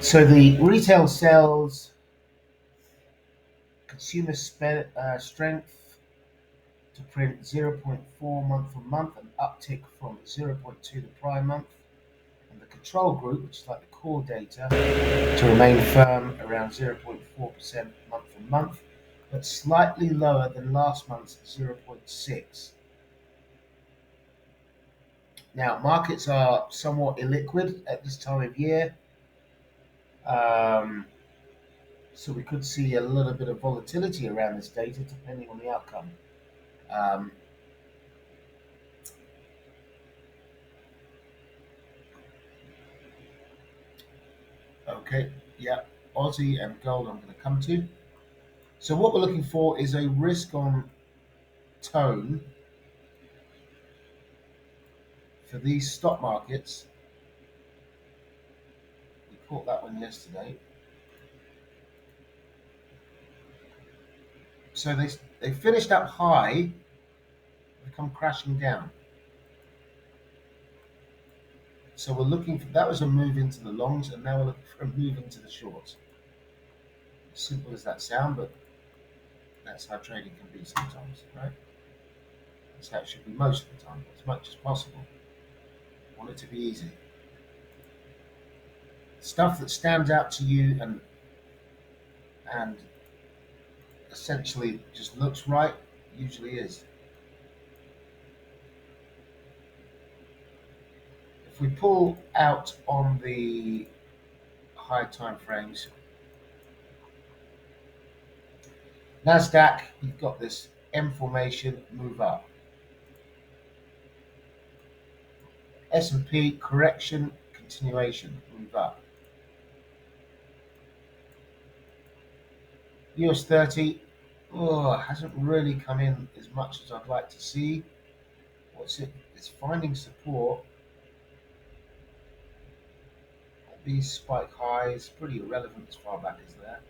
So the retail sales, consumer strength to print 0.4 month on month, an uptick from 0.2 the prior month. And the control group, which is like the core data, to remain firm around 0.4% month on month, but slightly lower than last month's 0.6. Now, markets are somewhat illiquid at this time of year, um, so we could see a little bit of volatility around this data depending on the outcome. Um, okay, yeah, Aussie and gold I'm going to come to. So what we're looking for is a risk on tone for these stock markets. We caught that one yesterday. So they finished up high, they come crashing down. So we're looking for that was a move into the longs, and now we're looking for a move into the shorts. Simple as that sound, but that's how trading can be sometimes, right? That's how it should be most of the time, as much as possible. I want it to be easy. Stuff that stands out to you and essentially just looks right usually is. If we pull out on the high time frames, Nasdaq, you've got this M formation move up. S&P correction continuation move up. US 30 hasn't really come in as much as I'd like to see. What's it? It's finding support at these spike highs, pretty irrelevant as far back as that.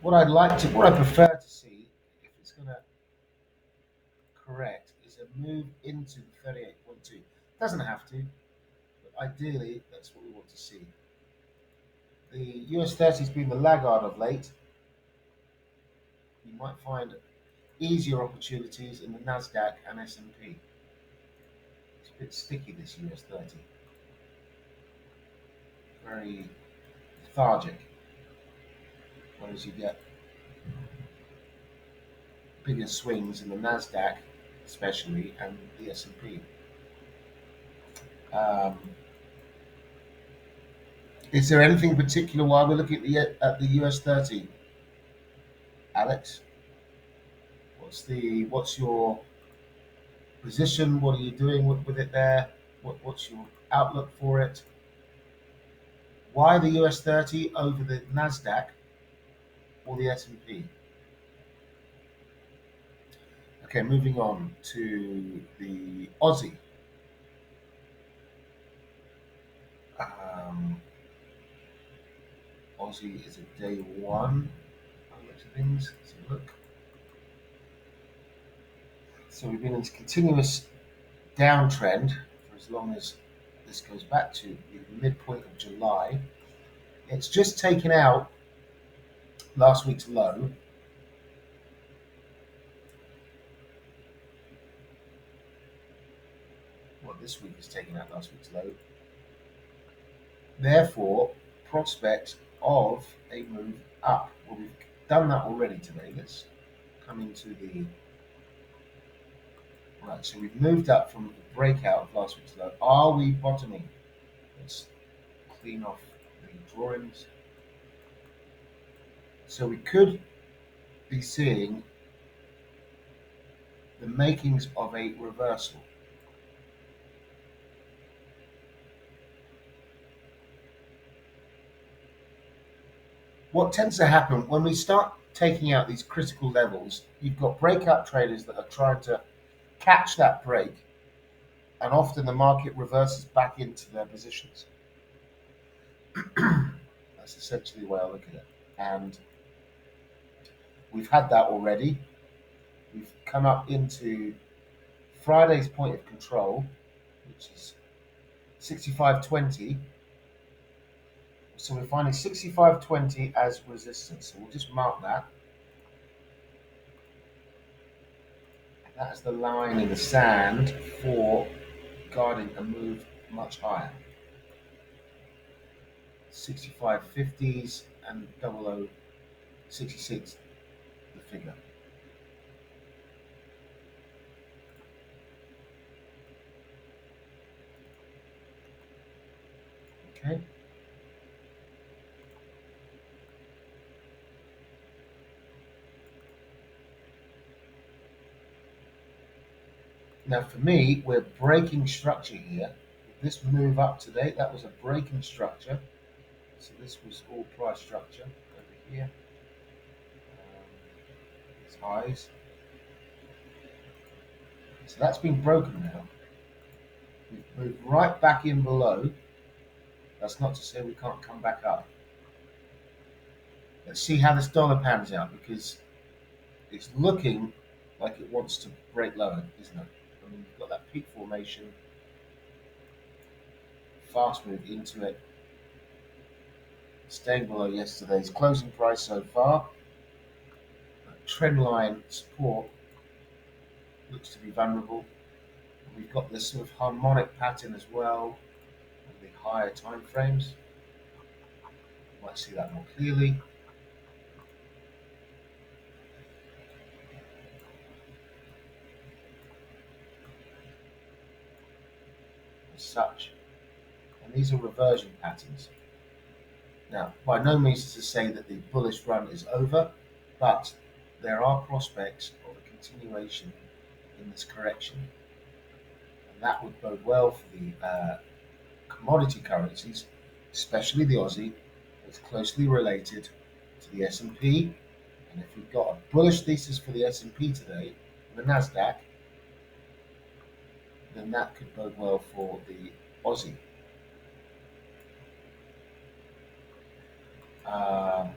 What I prefer to see, if it's going to correct, is a move into the 38.2. Doesn't have to, but ideally that's what we want to see. The US 30 has been the laggard of late. You might find easier opportunities in the Nasdaq and S&P. It's a bit sticky, this US 30. Very lethargic. Whereas you get bigger swings in the Nasdaq, especially, and the S&P. Is there anything particular while we're looking at the US 30, Alex? What's your position? What are you doing with it there? What's your outlook for it? Why the US 30 over the Nasdaq or the S&P? Okay, moving on to the Aussie. Aussie is a day one. Things. Let's have a look. So we've been in a continuous downtrend for as long as this goes back to the midpoint of July. It's just taken out last week's low. Well, this week has taken out last week's low. Therefore, prospect of a move up. Well, we've done that already today. Let's come into the right. So we've moved up from the breakout of last week's low. Are we bottoming? Let's clean off the drawings. So we could be seeing the makings of a reversal. What tends to happen when we start taking out these critical levels, you've got breakout traders that are trying to catch that break, and often the market reverses back into their positions. That's essentially the way I look at it. And we've had that already. We've come up into Friday's point of control, which is 65.20. So we're finding 65.20 as resistance. So we'll just mark that. That is the line in the sand for guarding a move much higher. 65.50s and 0066, the figure. Okay. Now for me, we're breaking structure here. This move up today, that was a breaking structure. So this was all price structure over here. These highs. So that's been broken now. We've moved right back in below. That's not to say we can't come back up. Let's see how this dollar pans out, because it's looking like it wants to break lower, isn't it? I mean, you've got that peak formation, fast move into it, staying below yesterday's closing price so far. Trend line support looks to be vulnerable. We've got this sort of harmonic pattern as well, with the higher time frames. You might see that more clearly. As such, and these are reversion patterns. Now, by no means is to say that the bullish run is over, but there are prospects of a continuation in this correction, and that would bode well for the commodity currencies, especially the Aussie. It's closely related to the S&P, and if we've got a bullish thesis for the S&P today, the Nasdaq, then that could bode well for the Aussie. Um,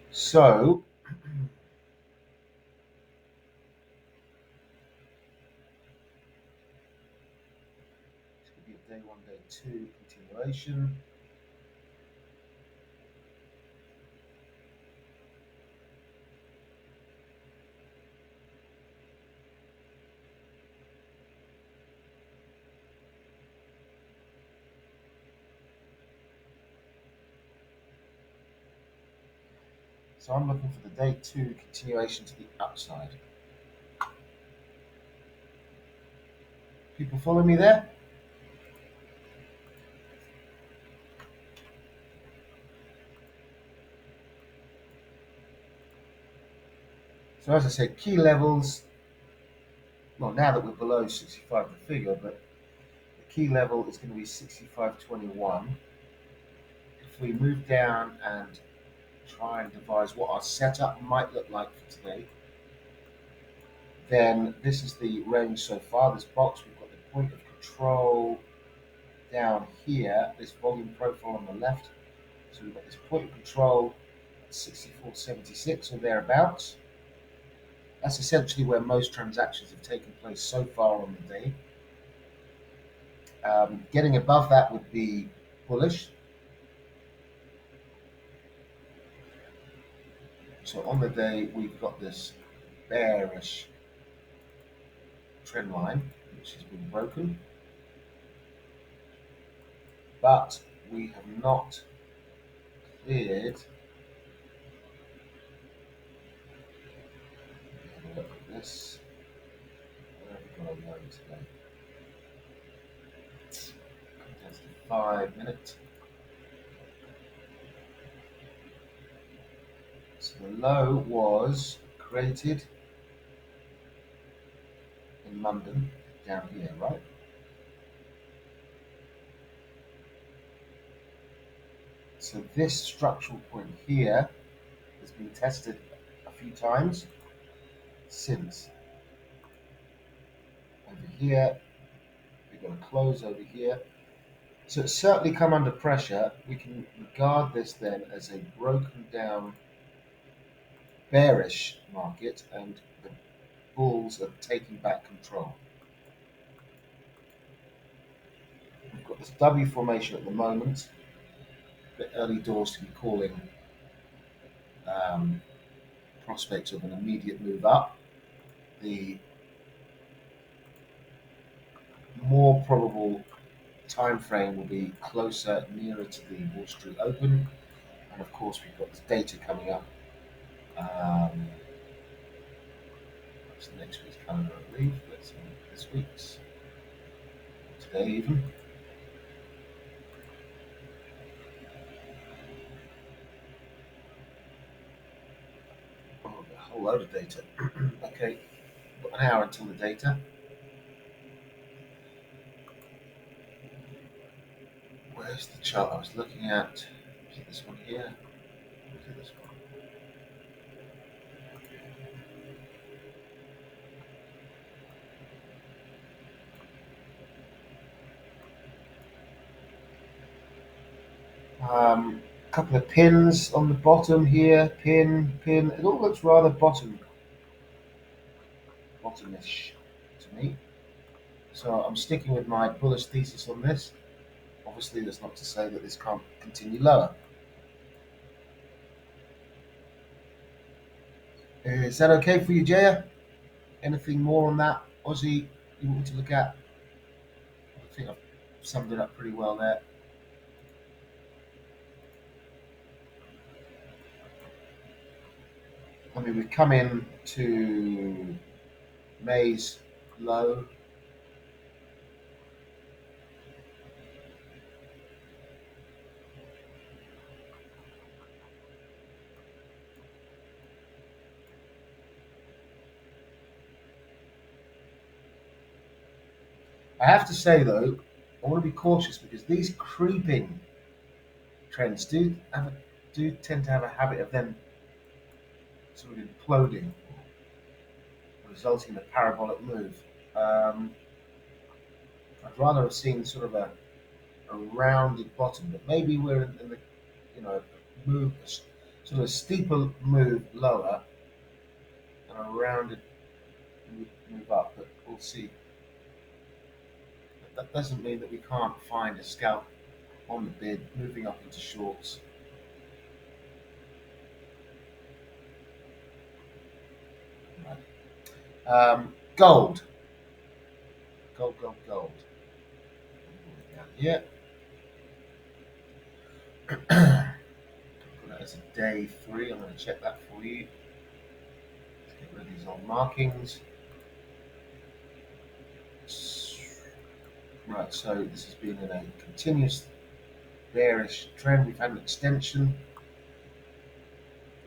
so it's going to be a day one, day two continuation. So I'm looking for the day two continuation to the upside. People follow me there? So as I said, key levels, well, now that we're below 65 the figure, but the key level is going to be 65.21. If we move down and try and devise what our setup might look like for today, then this is the range so far. This box, we've got the point of control down here, this volume profile on the left. So we've got this point of control at 64.76 or thereabouts. That's essentially where most transactions have taken place so far on the day. Getting above that would be bullish. So on the day, we've got this bearish trend line, which has been broken. But we have not cleared. Have a look at this. Where have we got our low today? That's the 5 minute. So the low was created in London, down here, right? So this structural point here has been tested a few times since. Over here, we've got a close over here. So it's certainly come under pressure. We can regard this then as a broken down bearish market, and the bulls are taking back control. We've got this W formation at the moment. A bit early doors to be calling um, prospects of an immediate move up. The more probable time frame will be closer, nearer to the Wall Street Open, and of course we've got this data coming up. It's next week's calendar, I believe. Let's see this week's, today even. Oh, a whole load of data. Okay, got an hour until the data. Where's the chart I was looking at? Is it this one here? Or is it this one? Couple of pins on the bottom here. Pin, pin. It all looks rather bottomish to me. So I'm sticking with my bullish thesis on this. Obviously, that's not to say that this can't continue lower. Is that okay for you, Jaya? Anything more on that Aussie you want me to look at? I think I've summed it up pretty well there. I mean, we've come in to May's low. I have to say though, I want to be cautious because these creeping trends do tend to have a habit of then sort of imploding, resulting in a parabolic move. Um, I'd rather have seen sort of a rounded bottom, but maybe we're in the move, sort of a steeper move lower and a rounded move up. But we'll see. That doesn't mean that we can't find a scalp on the bid, moving up into shorts. Gold. Gold. Down here. Put that as a day 3. I'm going to check that for you. Let's get rid of these old markings. Right, so this has been in a continuous bearish trend. We've had an extension.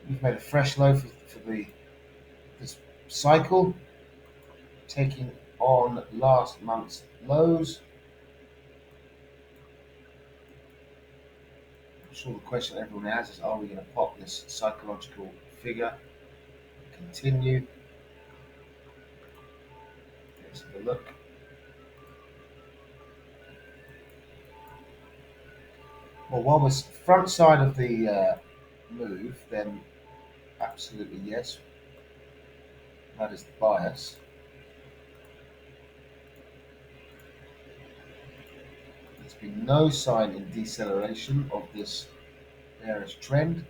We've made a fresh low for this cycle, taking on last month's lows. I'm sure the question everyone has is, are we going to pop this psychological figure? Continue. Let's have a look. Well, while we're front side of the move, then absolutely yes. That is the bias. There's been no sign in deceleration of this bearish trend.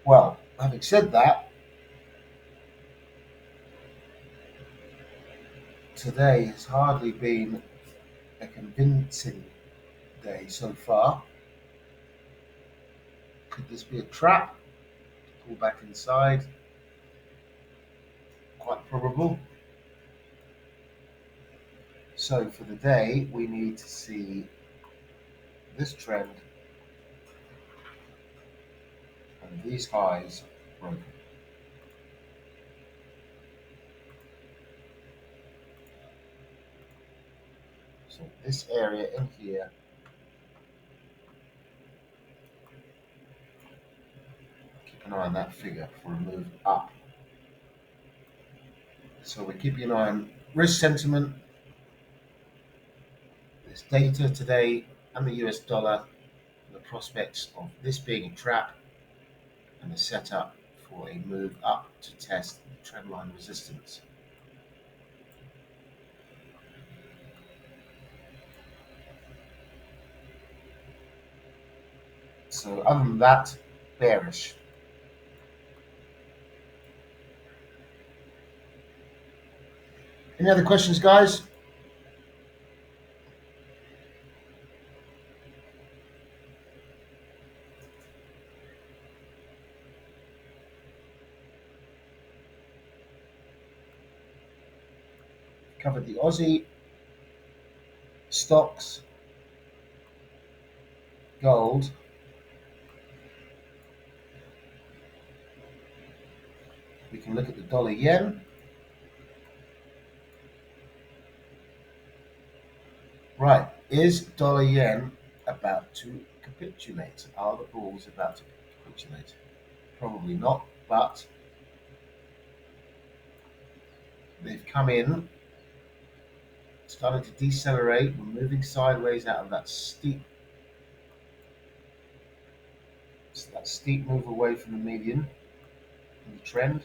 Well, having said that, today has hardly been a convincing day so far. Could this be a trap? Pull back inside? Quite probable. So for the day, we need to see this trend and these highs broken. So this area in here, keep an eye on that figure for a move up. So we're keeping an eye on risk sentiment, There's data today and the US dollar, the prospects of this being a trap and the setup for a move up to test the trendline resistance. So other than that, bearish. Any other questions, guys? Covered the Aussie, stocks, gold. We can look at the dollar yen. Right, is dollar yen about to capitulate? Are the bulls about to capitulate? Probably not, but they've come in, started to decelerate. We're moving sideways out of that steep move away from the median and the trend.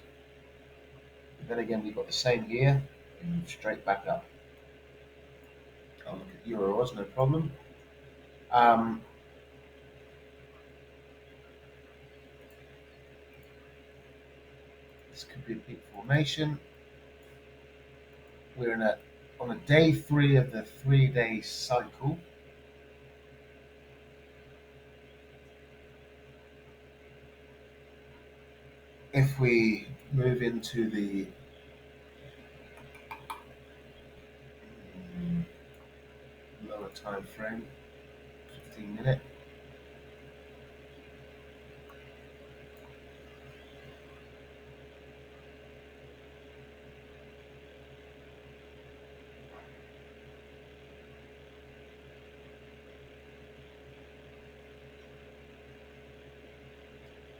But then again, we've got the same here and move straight back up. I'll look at euros, no problem. This could be a peak formation. We're on a day 3 of the 3-day cycle. If we move into the lower time frame, 15-minute,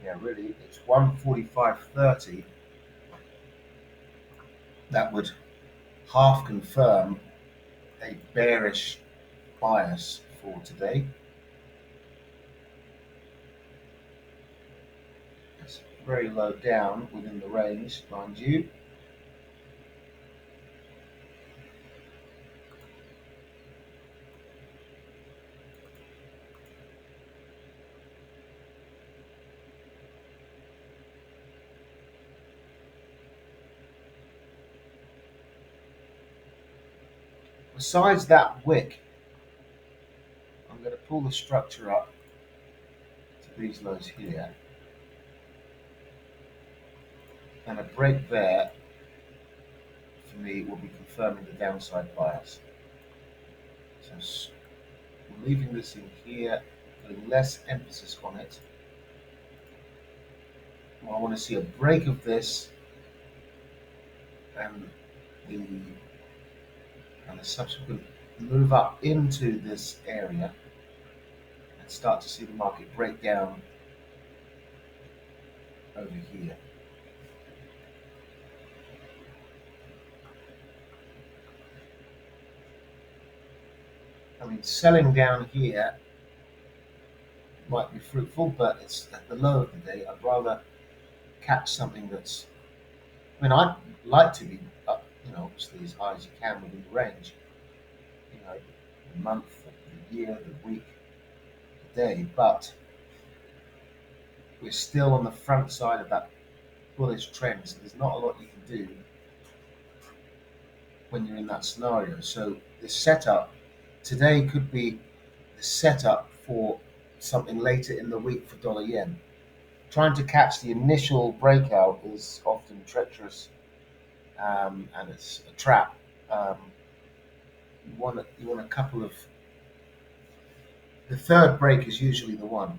yeah, really, it's 145.30. That would half confirm a bearish bias for today. It's very low down within the range, mind you. Besides that wick, I'm going to pull the structure up to these lows here, and a break there for me will be confirming the downside bias. So we're leaving this in here, putting less emphasis on it. I want to see a break of this and the subsequent move up into this area and start to see the market break down over here. I mean, selling down here might be fruitful, but it's at the low of the day. I'd rather catch something that's. I mean, I'd like to be up, obviously as high as you can within the range. The month, the year, the week, the day, but we're still on the front side of that bullish trend. So there's not a lot you can do when you're in that scenario. So the setup today could be the setup for something later in the week for dollar yen. Trying to catch the initial breakout is often treacherous, and it's a trap. You want a couple of. The third break is usually the one.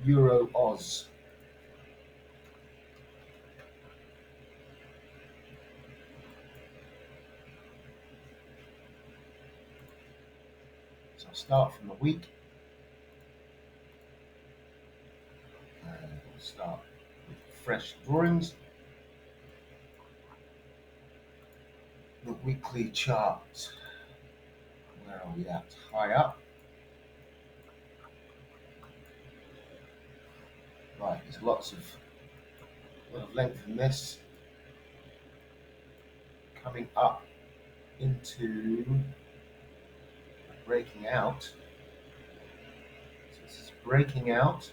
Euro Oz. So I'll start from the week. We'll start with fresh drawings. the weekly chart. Where are we at? High up. Right, there's a lot of length in this. Coming up into breaking out. So this is breaking out.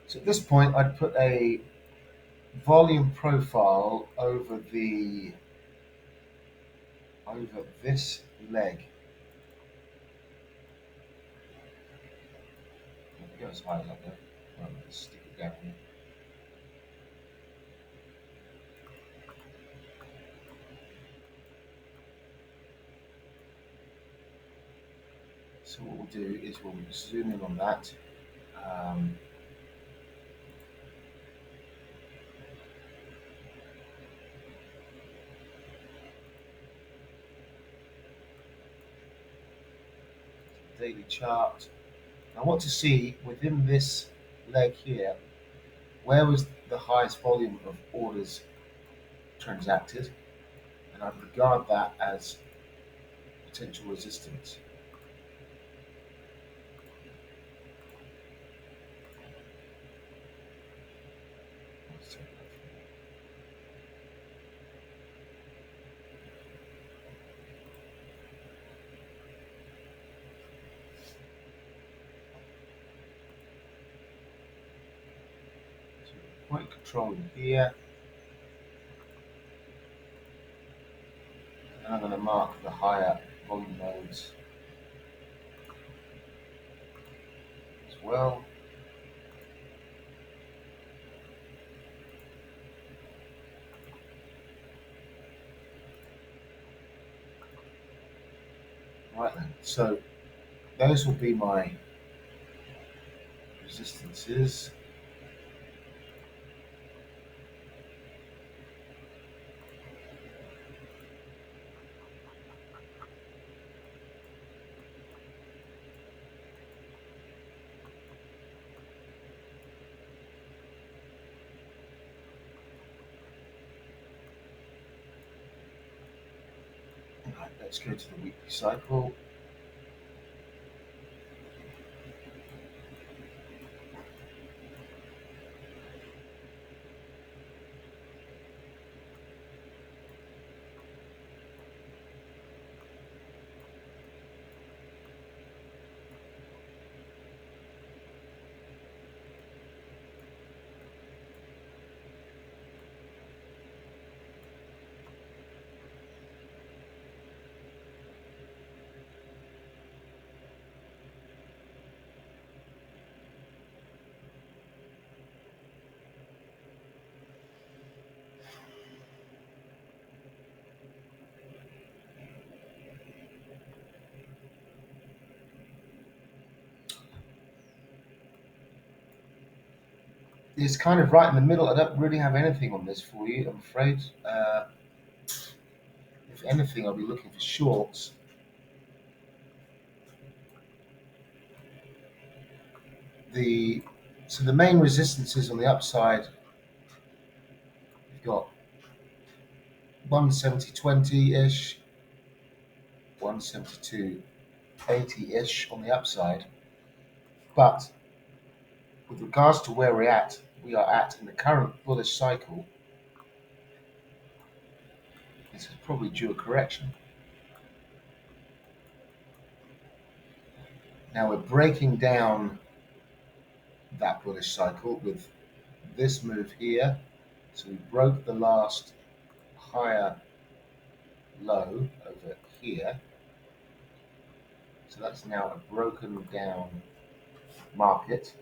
So at this point, I'd put a volume profile over this leg. It goes high like that. Right, let's stick it down here. So what we'll do is we'll zoom in on that. Um, Daily chart. I want to see within this leg here, where was the highest volume of orders transacted, and I'd regard that as potential resistance. So point control in here, and I'm going to mark the higher volume nodes as well. Right then, so those will be my resistances. Right, let's go to the weekly cycle. It's kind of right in the middle. I don't really have anything on this for you, I'm afraid. If anything, I'll be looking for shorts. The so the main resistances on the upside, you've got 170.20 ish, 172.80 ish on the upside. But with regards to where we are at in the current bullish cycle, this is probably due a correction. Now we're breaking down that bullish cycle with this move here. So we broke the last higher low over here. So that's now a broken down market.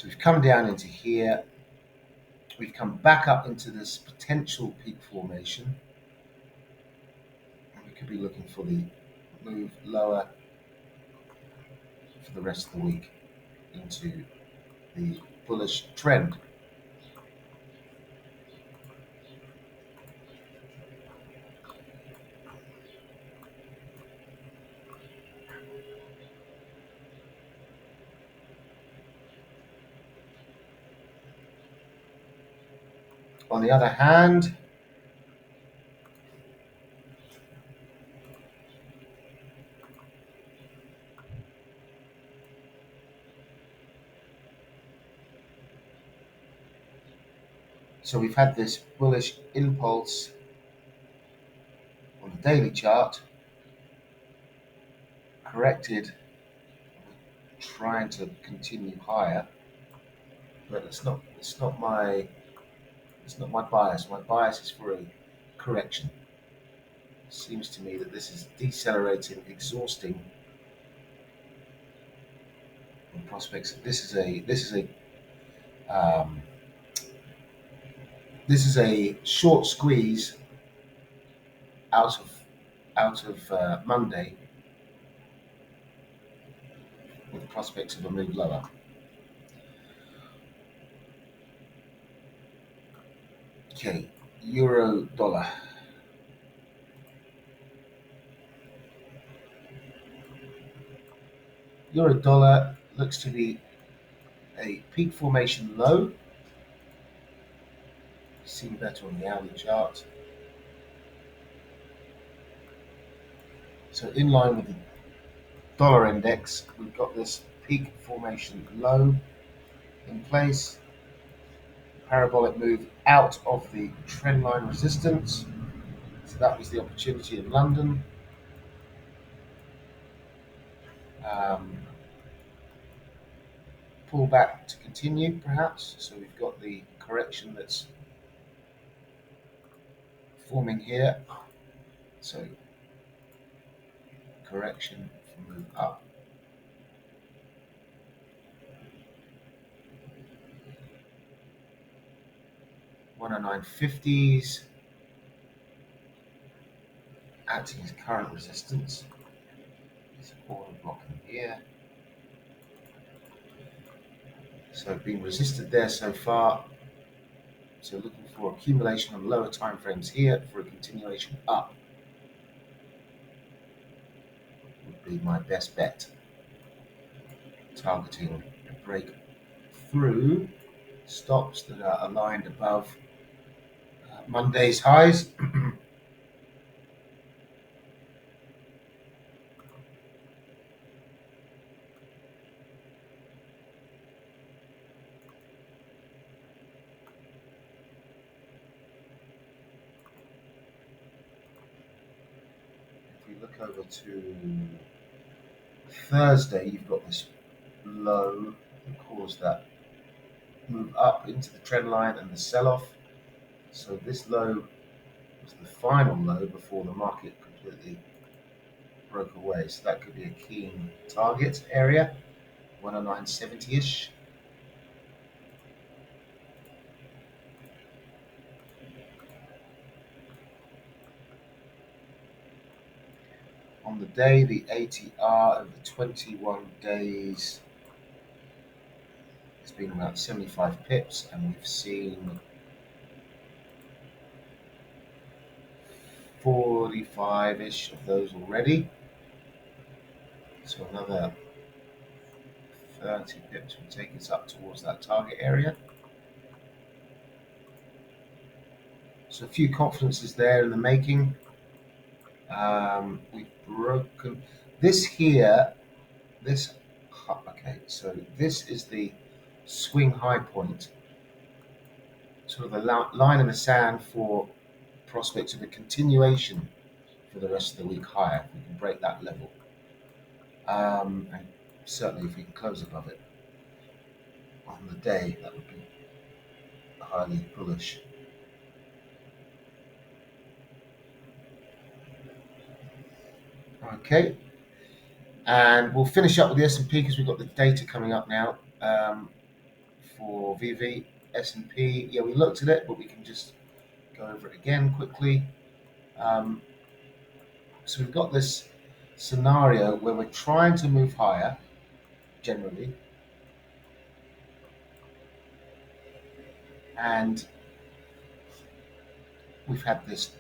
So we've come down into here. We've come back up into this potential peak formation. And we could be looking for the move lower for the rest of the week into the bullish trend. On the other hand, so we've had this bullish impulse on the daily chart, corrected, trying to continue higher, but it's not my bias. My bias is for a correction. It seems to me that this is decelerating, exhausting the prospects. Um, this is a short squeeze out of Monday with the prospects of a move lower. Okay, euro dollar. Euro dollar looks to be a peak formation low. Seen better on the hourly chart. So in line with the dollar index, we've got this peak formation low in place. Parabolic move out of the trend line resistance. So that was the opportunity in London. Um, pull back to continue, perhaps. So we've got the correction that's forming here. So correction for move up. 109.50s acting as current resistance. It's order block in here. So being resisted there so far. So looking for accumulation on lower time frames here for a continuation up would be my best bet. Targeting a break through stops that are aligned above Monday's highs. If we look over to Thursday, you've got this low that caused that move up into the trend line and the sell-off. So this low was the final low before the market completely broke away. So that could be a keen target area, 109.70-ish. On the day, the ATR over 21 days has been about 75 pips, and we've seen 45-ish of those already. So another 30 pips will take us up towards that target area. So a few confidences there in the making. We've broken this here. Okay, so this is the swing high point, sort of a line in the sand for prospects of a continuation for the rest of the week higher. If we can break that level, and certainly if we can close above it on the day, that would be highly bullish. Okay, and we'll finish up with the S&P because we've got the data coming up now for VV. S&P, yeah, we looked at it, but we can just go over it again quickly. So we've got this scenario where we're trying to move higher, generally, and we've had this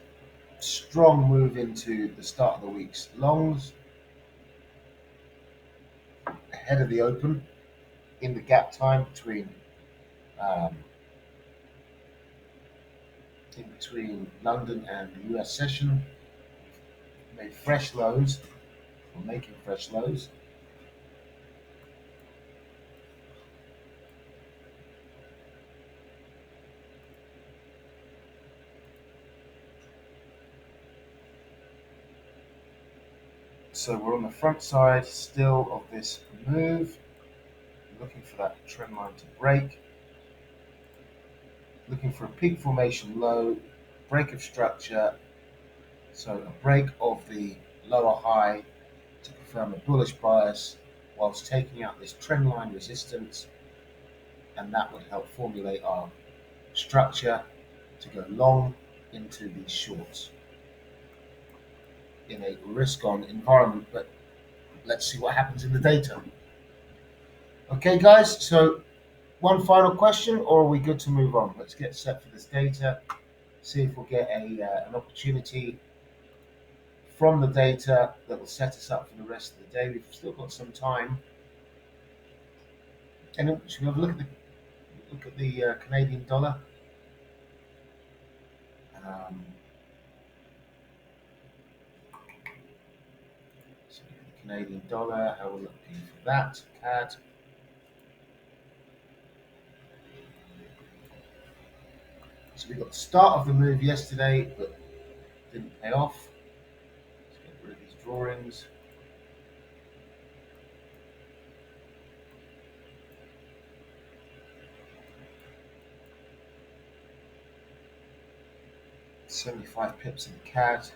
strong move into the start of the week's longs ahead of the open in the gap time um, between London and the US session. Made fresh lows, or making fresh lows. So we're on the front side still of this move, looking for that trend line to break, looking for a peak formation low, break of structure, so a break of the lower high to confirm a bullish bias whilst taking out this trend line resistance, and that would help formulate our structure to go long into these shorts in a risk-on environment. But let's see what happens in the data. Okay, guys, so one final question, or are we good to move on? Let's get set for this data, see if we'll get an opportunity from the data that will set us up for the rest of the day. We've still got some time. And should we have a look at the Canadian dollar? Um, so the Canadian dollar, how we're looking for that, CAD. So we got the start of the move yesterday, but didn't pay off. Let's get rid of these drawings. $75 pips in CAD. What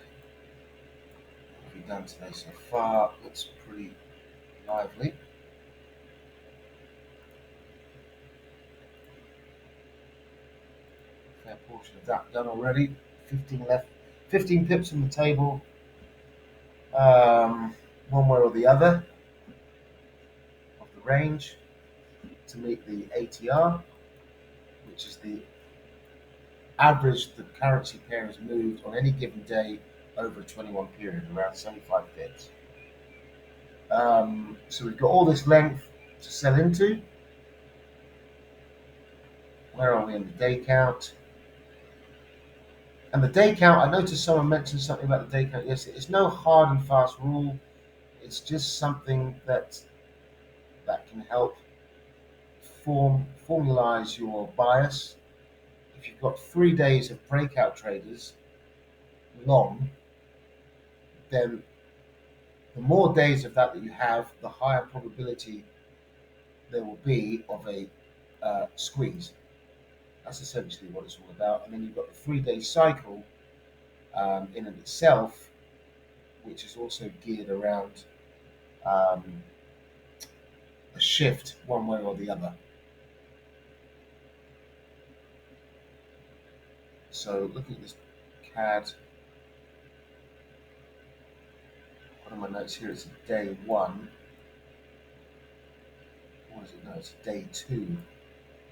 have we done today so far? Looks pretty lively. Fair portion of that done already. 15 left. 15 pips on the table. One way or the other of the range to meet the ATR, which is the average the currency pair has moved on any given day over a 21 period, around 75 pips. So we've got all this length to sell into. Where are we in the day count? And the day count, I noticed someone mentioned something about the day count yesterday. It's no hard and fast rule. It's just something that can help formalize your bias. If you've got 3 days of breakout traders long, then the more days of that you have, the higher probability there will be of a squeeze. That's essentially what it's all about. And then you've got the 3 day cycle in and itself, which is also geared around um, a shift one way or the other. So looking at this CAD, one of my notes here is day one. What is it? No, it's day two.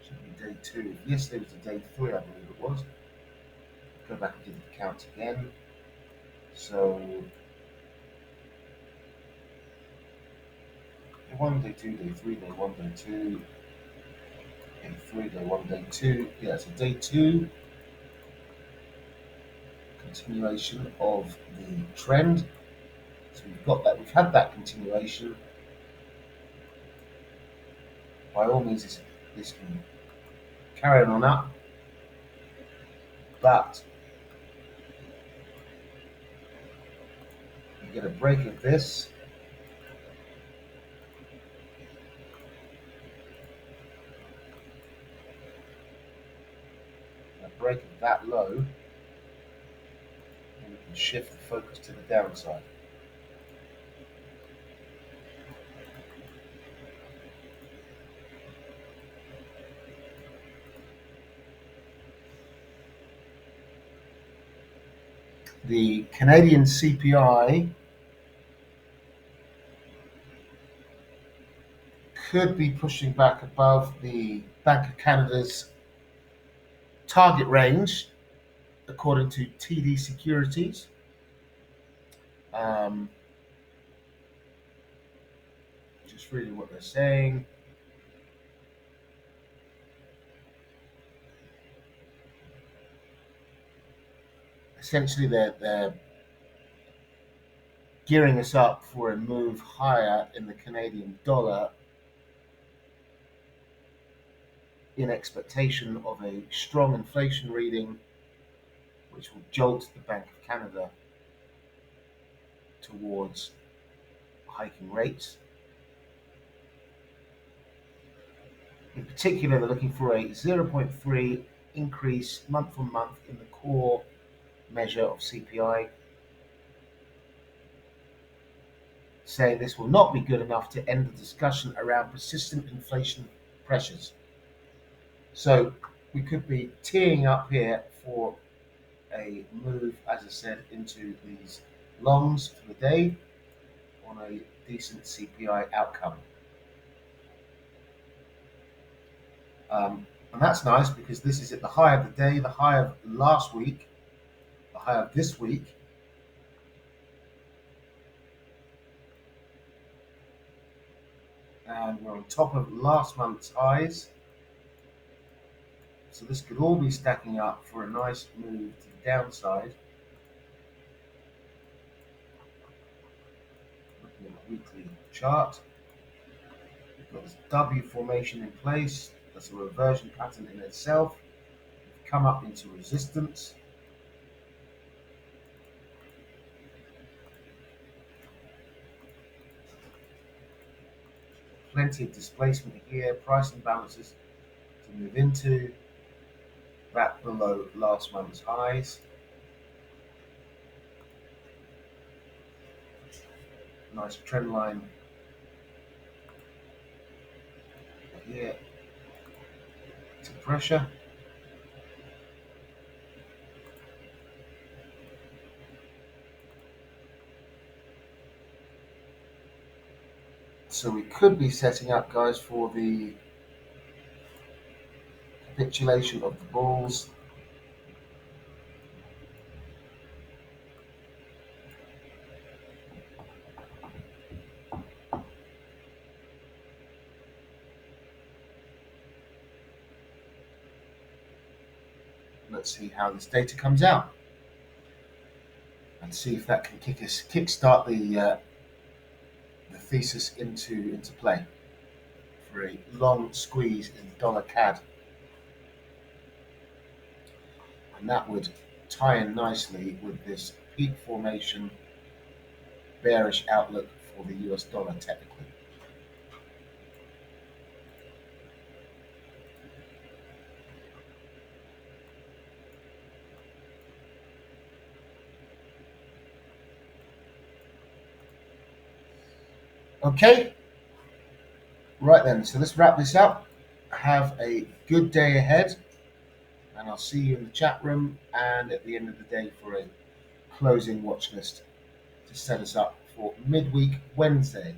Should be day two. Yesterday was the day three, I believe it was. Go back and do the count again. So day one, day two, day three, day one, day two, day three, day one, day two. Yeah, so day two. Continuation of the trend. So we've got that. We've had that continuation. By all means, this can carry on up, but you get a break of this, a break of that low, and we can shift the focus to the downside. The Canadian CPI could be pushing back above the Bank of Canada's target range, according to TD Securities. Um, just reading what they're saying. Essentially, they're gearing us up for a move higher in the Canadian dollar in expectation of a strong inflation reading, which will jolt the Bank of Canada towards hiking rates. In particular, they're looking for a 0.3 increase month on month in the core measure of CPI, saying this will not be good enough to end the discussion around persistent inflation pressures. So we could be teeing up here for a move, as I said, into these longs for the day on a decent CPI outcome. And that's nice because this is at the high of the day, the high of last week, the high of this week. And we're on top of last month's highs. So this could all be stacking up for a nice move to the downside. Looking at the weekly chart, we've got this W formation in place. That's a reversion pattern in itself. We've come up into resistance. Plenty of displacement here, price imbalances to move into, back below last month's highs. Nice trend line here to pressure. So we could be setting up, guys, for the capitulation of the bulls. Let's see how this data comes out and see if that can kickstart the thesis into play for a long squeeze in dollar CAD, and that would tie in nicely with this peak formation bearish outlook for the US dollar technically. Okay, right then, so let's wrap this up. Have a good day ahead, and I'll see you in the chat room and at the end of the day for a closing watch list to set us up for midweek Wednesday.